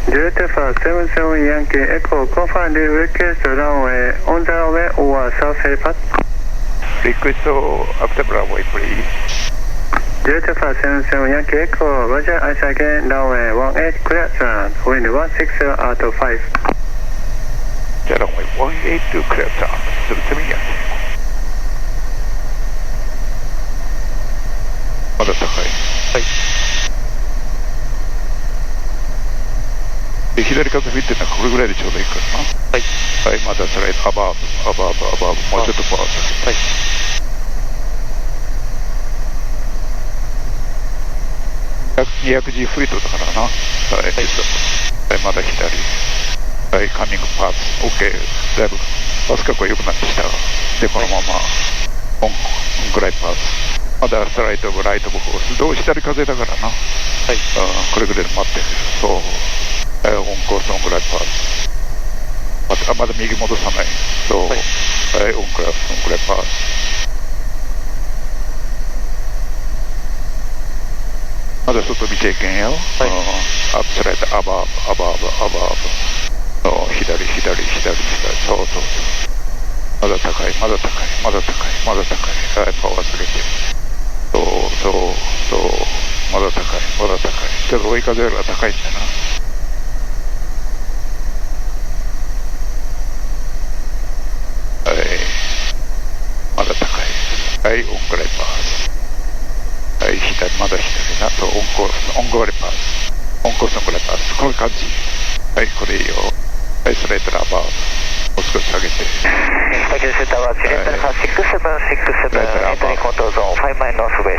Delta 77 Yankee Echo, confirm the request runway on the way or south helipad. Request accept runway, please. Delta 77 Yankee Echo, Roger, ice again, runway 18 clear turn, wind 160 out of 5. Runway 182 clear turn, 77 Yankee. まだ高い。はい。で、左風吹いてるのはこれぐらいでちょうどいいからな。はい。はい、まだスライド、アバーブ、もうちょっとパワー下げて。はい。200G フリートだからな。はい、はい、まだ左。はい、カンニングパーツ、OK。だいぶ、バス角が良くなってきた。で、このまま、オングライパーツ。まだスライドブ、ライトブ、フォース。どう左風だからな。はい。これぐらいで待ってる。そう。オンコース、オングライパーツ。まだ右戻さない。そう。はい、オングライパーツ。まだ外見ていけんよ。はい。アップスライド、アバーブ。左。そう。まだ高い。はい、パワーつけて。そう。まだ高い。ちょっと追い風よりは高いんだな。はい。まだ高い。はい、オングライパーツ。はい、まだ左な。そう、オンコース、オングライパーツ。オンコース、オングライパーツ。この感じ。はい、これいいよ。はい、スライドラバー。もう少し下げて。はい、センターはチレンタルファ67667、エントリーコントロールゾーン5マイルノースウェ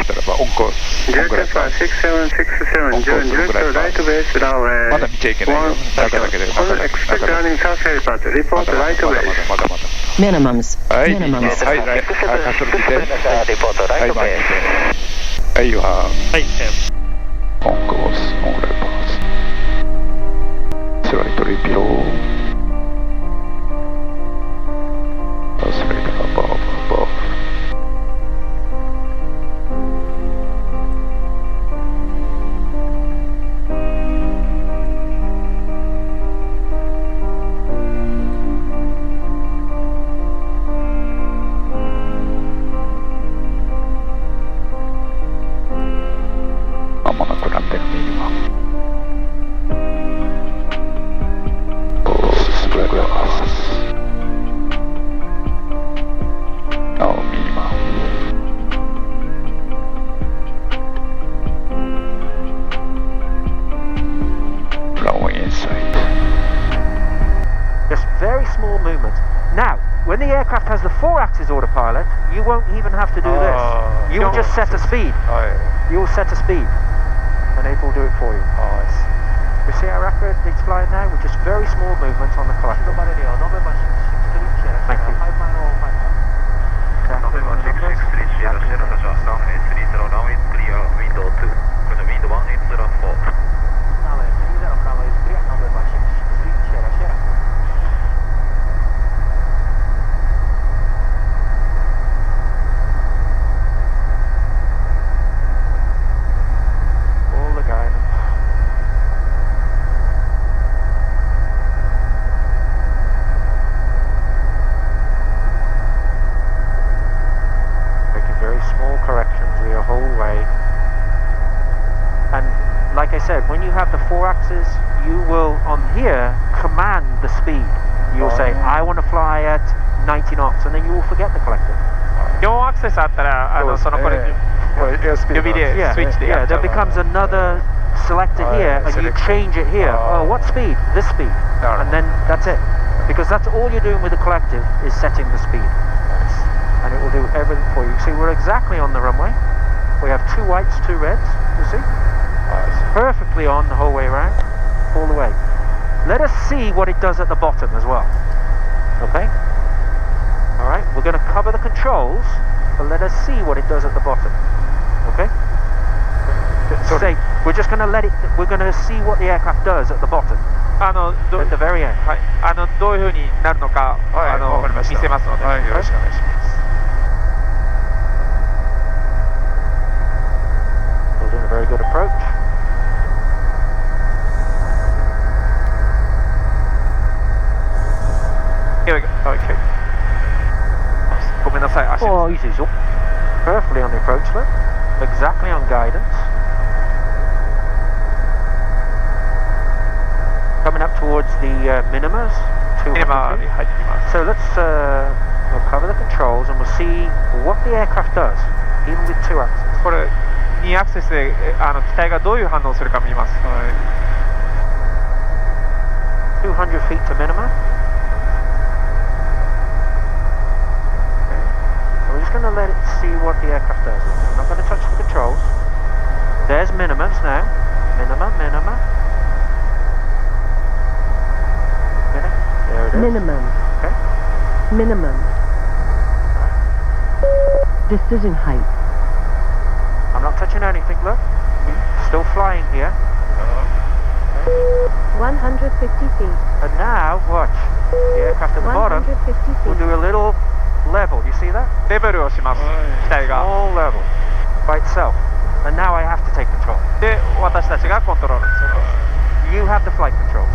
スト。オンコース、オングライパーツ。6767、June direct right base runway まだ見ちゃいけないよ。中だけで。expect running south helipad, report right base. まだ。Minimums. はい、はい、67667、リポートライトベース。はい、はい、オンコース、オングライパーツ。スライトリピロー。スライドアバーブ。間もなくなってるね、今。Very small movement. Now, when the aircraft has the 4-axis autopilot, you won't even have to do this. You will just set a speed. You will set a speed, and it will do it for you. You see how rapid it's flying now with just very small movements on the collector. Thank you. Like I said, when you have the 4-axis, you will, on here, command the speed. You'll say, I want to fly at 90 knots, and then you will forget the collector. 4アクセスあったら、そのこれ指でスイッチでやっちゃう。There becomes another selector here, and you change it here. Oh, what speed? This speed. And then that's it. Because that's all you're doing with the collective is setting the speed. And it will do everything for you. See, we're exactly on the runway. We have 2 whites, 2 reds, you see? Perfectly on the whole way around, all the way. Let us see what it does at the bottom as well. Okay? Alright, we're going to cover the controls, but let us see what it does at the bottom. Okay? Say, we're just going to we're going to see what the aircraft does at the bottom. At the very end. はい、どういう風になるのか、見せますので。はい、よろしくお願いします。We're doing a very good approach. んなさい、足。Oh, easy, so perfectly on the approach slope, exactly on guidance. Coming up towards the minimas, 200 今 feet. に入ってきます。 So let's we'll cover the controls and we'll see what the aircraft does, even with 2 axes. これ、2アクセスで機体がどういう反応をするか見ます。 200 feet to minima. We're just going to let it see what the aircraft does. I'm not going to touch the controls. There's minimums now. Minima, minima. There it is. Minimum. Okay. Minimum. Decision height. I'm not touching anything, look. Still flying here. 150 feet. And now, watch. The aircraft at the bottom 150 will feet. do a little level. You see that? レベルをします、機体が。 Small level by itself. And now I have to take control. で、私たちがコントロールする。 You have the flight controls.